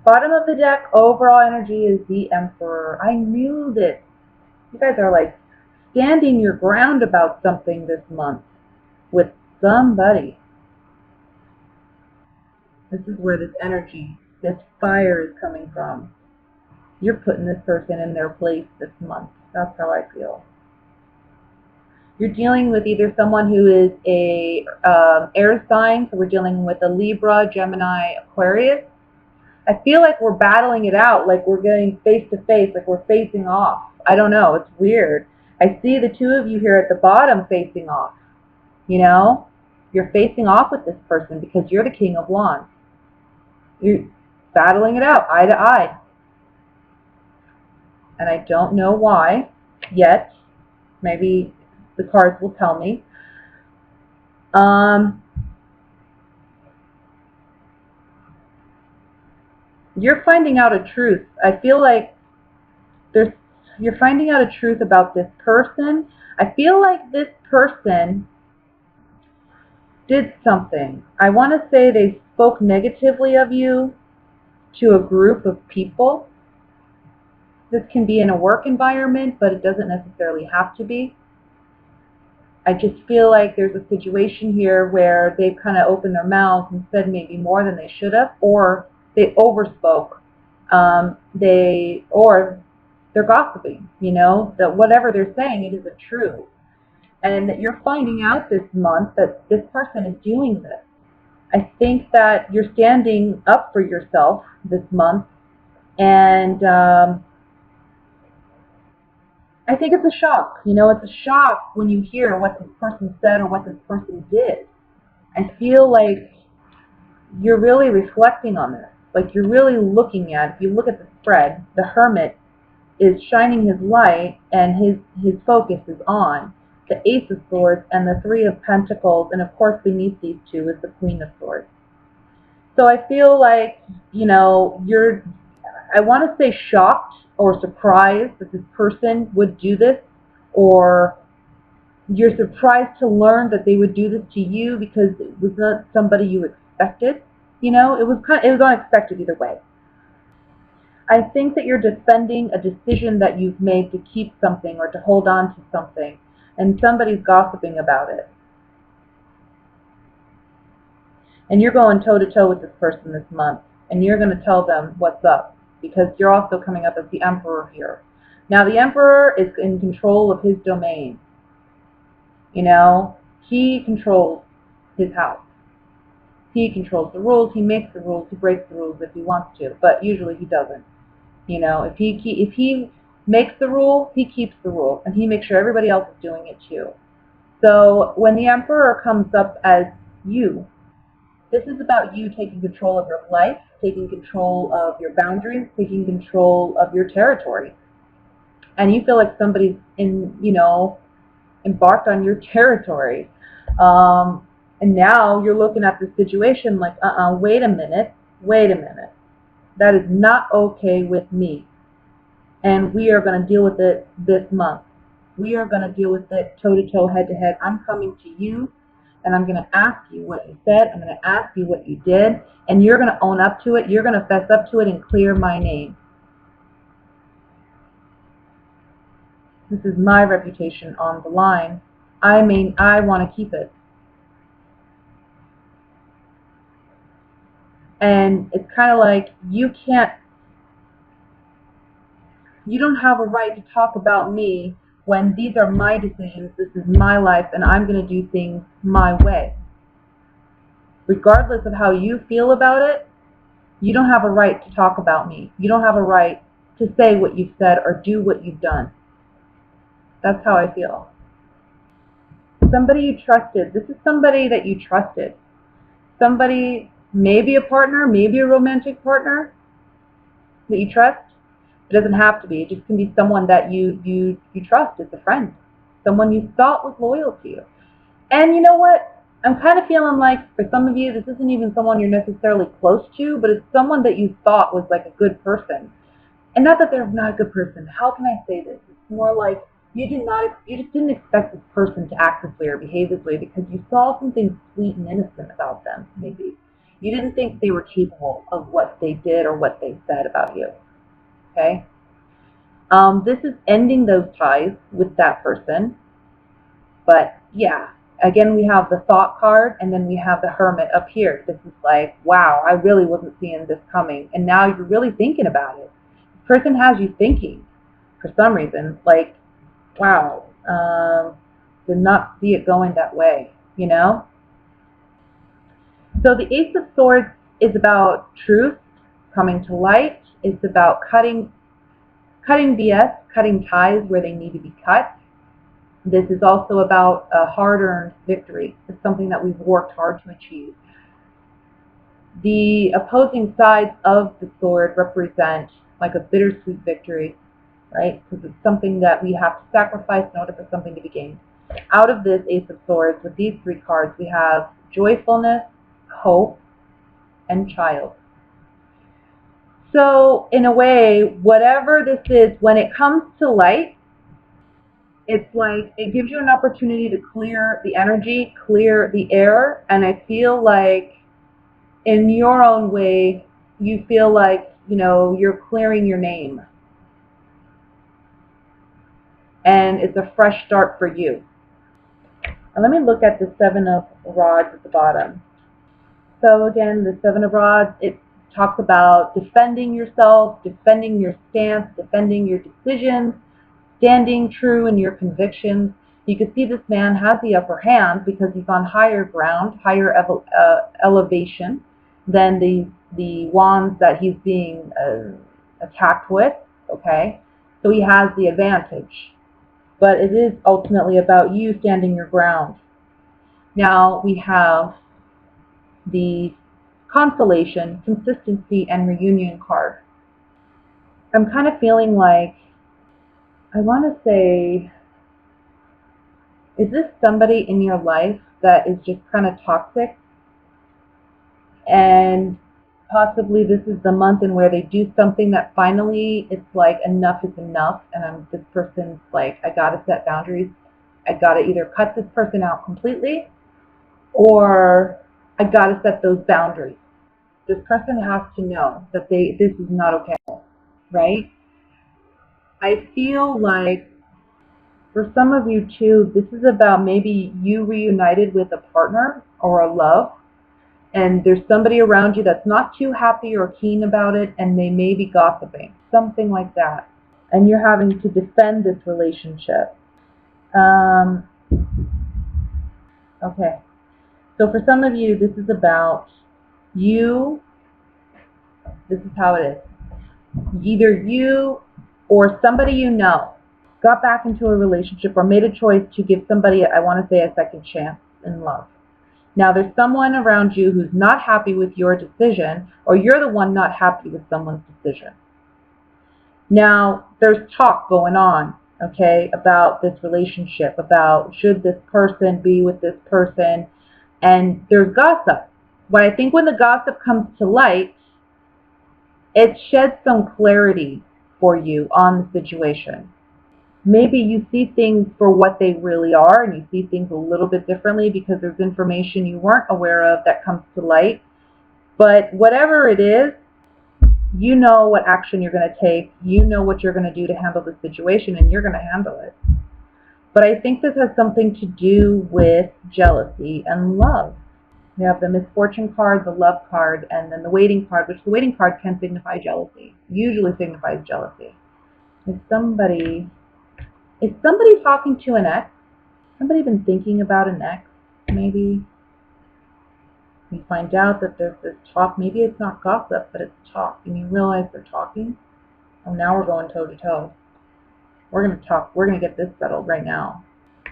Bottom of the deck, overall energy is the Emperor. I knew this. You guys are like standing your ground about something this month with somebody. This is where this energy, this fire is coming from. You're putting this person in their place this month. That's how I feel. You're dealing with either someone who is a air sign, so we're dealing with a Libra, Gemini, Aquarius. I feel like we're battling it out, like we're getting face to face, like we're facing off. I don't know, it's weird. I see the two of you here at the bottom facing off. You know, you're facing off with this person because you're the King of Wands. You're battling it out, eye to eye. And I don't know why yet. Maybe the cards will tell me. You're finding out a truth. I feel like you're finding out a truth about this person. I feel like this person did something. I want to say they spoke negatively of you to a group of people. This can be in a work environment, but it doesn't necessarily have to be. I just feel like there's a situation here where they've kind of opened their mouths and said maybe more than they should have, or they overspoke. Or they're gossiping, you know, that whatever they're saying, it isn't true. And that you're finding out this month that this person is doing this. I think that you're standing up for yourself this month, and I think it's a shock. You know, it's a shock when you hear what this person said or what this person did. I feel like you're really reflecting on this. Like you're really looking at, if you look at the spread, the Hermit is shining his light and his focus is on the Ace of Swords and the Three of Pentacles, and of course beneath these two is the Queen of Swords. So I feel like, you know, I want to say shocked or surprised that this person would do this, or you're surprised to learn that they would do this to you because it was not somebody you expected. You know, it was unexpected either way. I think that you're defending a decision that you've made to keep something or to hold on to something, and somebody's gossiping about it. And you're going toe-to-toe with this person this month, and you're going to tell them what's up, because you're also coming up as the Emperor here. Now, the Emperor is in control of his domain. You know, he controls his house. He controls the rules, he makes the rules, he breaks the rules if he wants to, but usually he doesn't. You know, if he makes the rule, he keeps the rule, and he makes sure everybody else is doing it too. So when the Emperor comes up as you, this is about you taking control of your life, taking control of your boundaries, taking control of your territory. And you feel like somebody's embarked on your territory. And now you're looking at the situation like, wait a minute. That is not okay with me. And we are going to deal with it this month. We are going to deal with it toe-to-toe, head-to-head. I'm coming to you, and I'm going to ask you what you said. I'm going to ask you what you did, and you're going to own up to it. You're going to fess up to it and clear my name. This is my reputation on the line. I want to keep it. And it's kind of like you don't have a right to talk about me when these are my decisions, this is my life, and I'm going to do things my way. Regardless of how you feel about it, you don't have a right to talk about me. You don't have a right to say what you've said or do what you've done. That's how I feel. Somebody you trusted. This is somebody that you trusted. Somebody, maybe a partner, maybe a romantic partner that you trust. It doesn't have to be. It just can be someone that you trust as a friend. Someone you thought was loyal to you. And you know what? I'm kind of feeling like for some of you, this isn't even someone you're necessarily close to, but it's someone that you thought was like a good person. And not that they're not a good person. How can I say this? It's more like you just didn't expect this person to act this way or behave this way because you saw something sweet and innocent about them, maybe. You didn't think they were capable of what they did or what they said about you. Okay? This is ending those ties with that person. But yeah, again, we have the thought card, and then we have the hermit up here. This is like, wow, I really wasn't seeing this coming. And now you're really thinking about it. This person has you thinking for some reason. Like, wow, did not see it going that way, you know? So the Ace of Swords is about truth coming to light. It's about cutting BS, cutting ties where they need to be cut. This is also about a hard-earned victory. It's something that we've worked hard to achieve. The opposing sides of the sword represent like a bittersweet victory, right? Because it's something that we have to sacrifice in order for something to be gained. Out of this Ace of Swords, with these three cards, we have joyfulness, hope, and child. So in a way, whatever this is, when it comes to light, it's like it gives you an opportunity to clear the energy, clear the air, and I feel like in your own way, you feel like, you know, you're clearing your name. And it's a fresh start for you. And let me look at the Seven of Rods at the bottom. So again, the Seven of Rods, it talks about defending yourself, defending your stance, defending your decisions, standing true in your convictions. You can see this man has the upper hand because he's on higher ground, higher elevation than the wands that he's being attacked with, okay? So he has the advantage. But it is ultimately about you standing your ground. Now we have the consolation, consistency, and reunion card. I'm kind of feeling like, I want to say, is this somebody in your life that is just kind of toxic? And possibly this is the month in where they do something that finally it's like enough is enough, and this person's like, I gotta set boundaries. I gotta either cut this person out completely, or I gotta set those boundaries. This person has to know that this is not okay, right? I feel like for some of you too, this is about maybe you reunited with a partner or a love, and there's somebody around you that's not too happy or keen about it, and they may be gossiping, something like that. And you're having to defend this relationship. Okay. So for some of you, this is about you. This is how it is. Either you or somebody you know got back into a relationship or made a choice to give somebody, I want to say, a second chance in love. Now there's someone around you who's not happy with your decision, or you're the one not happy with someone's decision. Now there's talk going on, okay, about this relationship, about should this person be with this person, and there's gossip. But I think when the gossip comes to light, it sheds some clarity for you on the situation. Maybe you see things for what they really are, and you see things a little bit differently because there's information you weren't aware of that comes to light. But whatever it is, you know what action you're going to take, you know what you're going to do to handle the situation, and you're going to handle it. But I think this has something to do with jealousy and love. We have the misfortune card, the love card, and then the waiting card, which the waiting card can signify jealousy, usually signifies jealousy. Is somebody talking to an ex? Somebody been thinking about an ex, maybe? You find out that there's this talk. Maybe it's not gossip, but it's talk. And you realize they're talking. Oh, now we're going toe to toe. We're going to talk. We're going to get this settled right now.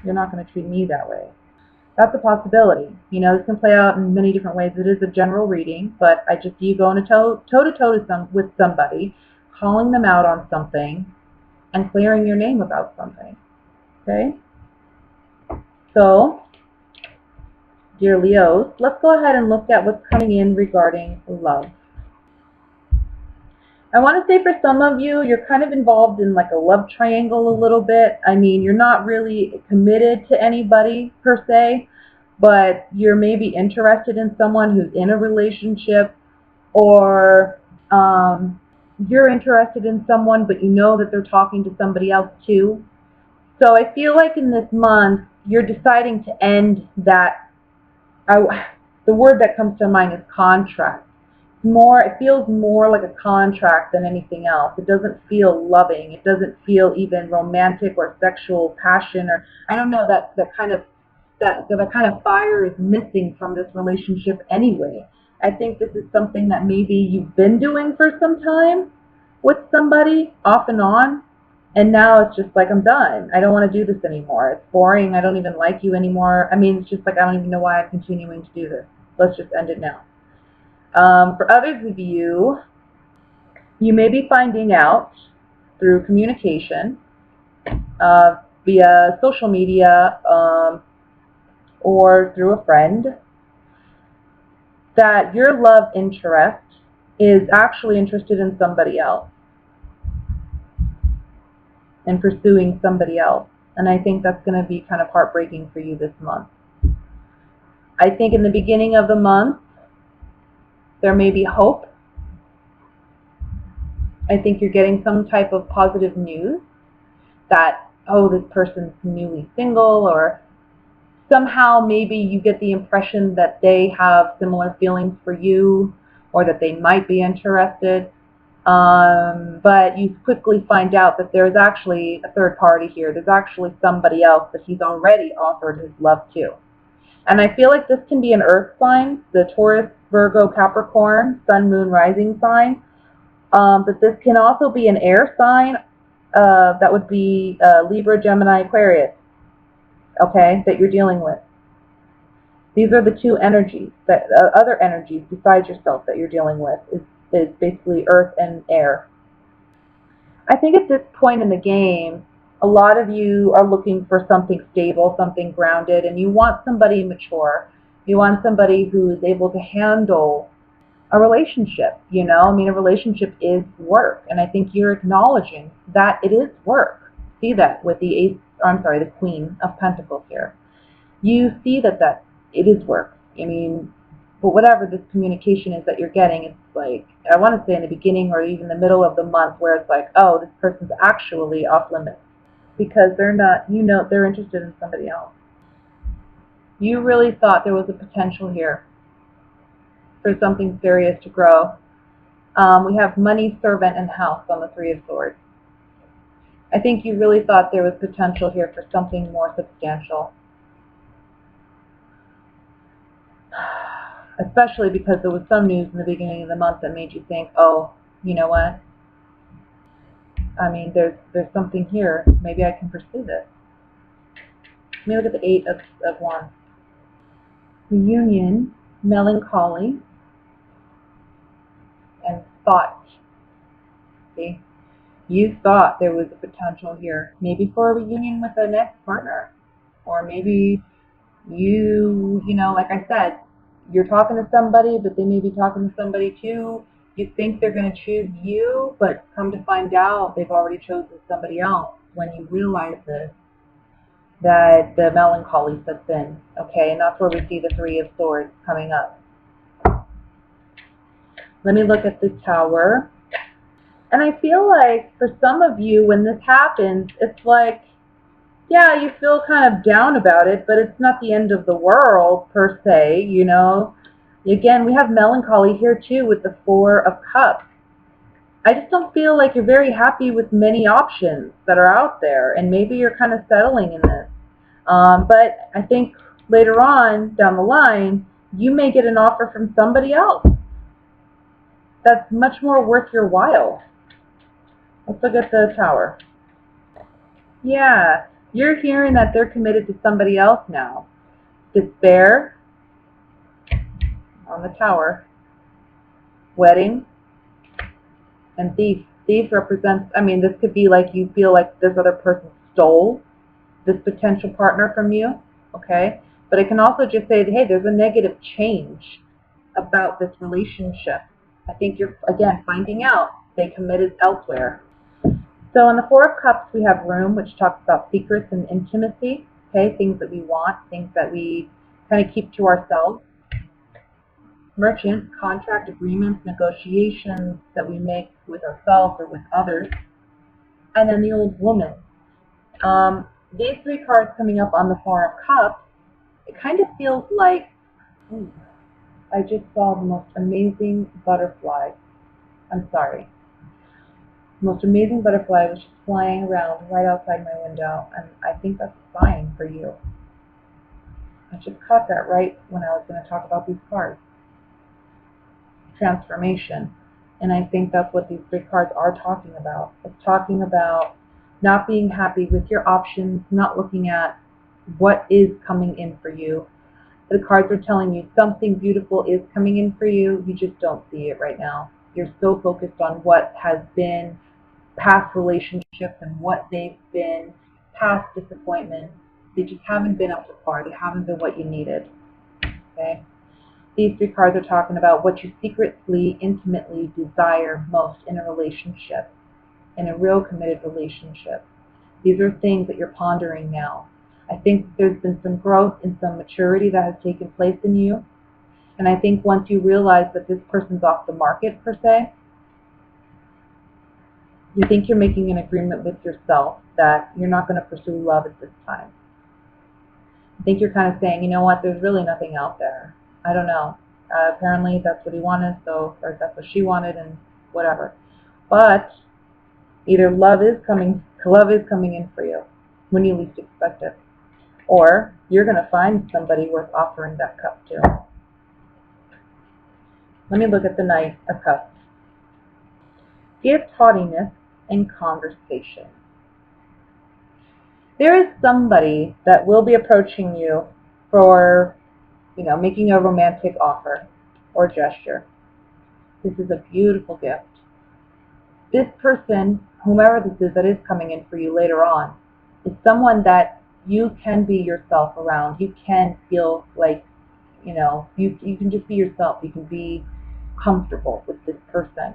You're not going to treat me that way. That's a possibility. You know, this can play out in many different ways. It is a general reading, but you go into toe to toe with somebody, calling them out on something, and clearing your name about something. Okay? So, dear Leos, let's go ahead and look at what's coming in regarding love. I want to say for some of you, you're kind of involved in like a love triangle a little bit. I mean, you're not really committed to anybody per se, but you're maybe interested in someone who's in a relationship, or you're interested in someone, but you know that they're talking to somebody else too. So I feel like in this month, you're deciding to end that. The word that comes to mind is contract. It feels more like a contract than anything else. It doesn't feel loving. It doesn't feel even romantic or sexual passion, or I don't know, that kind of fire is missing from this relationship anyway. I think this is something that maybe you've been doing for some time with somebody off and on, and now it's just like, I'm done. I don't want to do this anymore. It's boring. I don't even like you anymore. I mean, it's just like, I don't even know why I'm continuing to do this. Let's just end it now. For others of you, you may be finding out through communication, via social media, or through a friend, that your love interest is actually interested in somebody else and pursuing somebody else. And I think that's going to be kind of heartbreaking for you this month. I think in the beginning of the month, there may be hope. I think you're getting some type of positive news that, oh, this person's newly single, or somehow maybe you get the impression that they have similar feelings for you, or that they might be interested. But you quickly find out that there's actually a third party here. There's actually somebody else that he's already offered his love to. And I feel like this can be an earth sign, the Taurus, Virgo, Capricorn, Sun, Moon, Rising sign. But this can also be an air sign. That would be Libra, Gemini, Aquarius, okay, that you're dealing with. These are the two energies, that other energies besides yourself that you're dealing with is basically earth and air. I think at this point in the game, a lot of you are looking for something stable, something grounded, and you want somebody mature. You want somebody who is able to handle a relationship, you know? I mean, a relationship is work, and I think you're acknowledging that it is work. See that with the the Queen of Pentacles here. You see that it is work. I mean, but whatever this communication is that you're getting, it's like, I want to say in the beginning or even the middle of the month, where it's like, oh, this person's actually off limits because they're not, they're interested in somebody else. You really thought there was a potential here for something serious to grow. We have money, servant, and house on the Three of Swords. I think you really thought there was potential here for something more substantial. Especially because there was some news in the beginning of the month that made you think, oh, you know what? I mean, there's something here. Maybe I can pursue this. Let me look at the Eight of Wands. Reunion, melancholy, and thought. See? You thought there was a potential here. Maybe for a reunion with an ex-partner. Or maybe you know, like I said, you're talking to somebody, but they may be talking to somebody too. You think they're going to choose you, but come to find out they've already chosen somebody else. When you realize this, that the melancholy sets in, okay? And that's where we see the Three of Swords coming up. Let me look at the Tower. And I feel like for some of you, when this happens, it's like, yeah, you feel kind of down about it, but it's not the end of the world, per se, you know. Again, we have melancholy here, too, with the Four of Cups. I just don't feel like you're very happy with many options that are out there, and maybe you're kind of settling in this. But I think later on, down the line, you may get an offer from somebody else that's much more worth your while. Let's look at the Tower. Yeah. You're hearing that they're committed to somebody else now. Despair on the Tower. Wedding. And Thief. Thief represents, I mean, this could be like you feel like this other person stole this potential partner from you. Okay? But it can also just say, hey, there's a negative change about this relationship. I think you're, again, finding out they committed elsewhere. So in the Four of Cups, we have Room, which talks about secrets and intimacy, okay, things that we want, things that we kind of keep to ourselves. Merchant, contract, agreements, negotiations that we make with ourselves or with others. And then the old woman. These three cards coming up on the Four of Cups, it kind of feels like, I just saw the most amazing butterfly. I'm sorry. The most amazing butterfly was just flying around right outside my window, and I think that's a sign for you. I just caught that right when I was going to talk about these cards. Transformation. And I think that's what these three cards are talking about. It's talking about not being happy with your options, not looking at what is coming in for you. The cards are telling you something beautiful is coming in for you. You just don't see it right now. You're so focused on what has been past relationships and what they've been, past disappointments. They just haven't been up to par. They haven't been what you needed. Okay? These three cards are talking about what you secretly, intimately desire most in a relationship, in a real committed relationship. These are things that you're pondering now. I think there's been some growth and some maturity that has taken place in you. And I think once you realize that this person's off the market, per se, you think you're making an agreement with yourself that you're not going to pursue love at this time. I think you're kind of saying, you know what, there's really nothing out there. I don't know. Apparently that's what he wanted, or that's what she wanted, and whatever. But either love is coming in for you when you least expect it, or you're going to find somebody worth offering that cup to. Let me look at the Knight of Cups. Gift, haughtiness, and conversation. There is somebody that will be approaching you for, making a romantic offer or gesture. This is a beautiful gift. This person, whomever this is that is coming in for you later on, is someone that you can be yourself around. You can feel like, you can just be yourself. You can be comfortable with this person.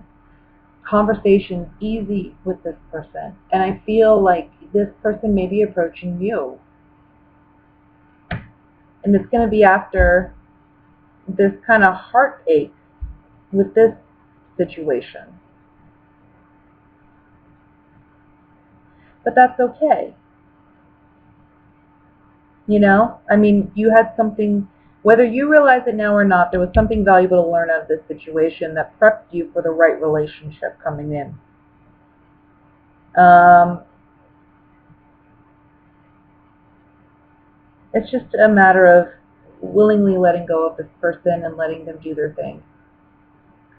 Conversation's easy with this person. And I feel like this person may be approaching you. And it's going to be after this kind of heartache with this situation. But that's okay. You had something, whether you realize it now or not, there was something valuable to learn out of this situation that prepped you for the right relationship coming in. It's just a matter of willingly letting go of this person and letting them do their thing.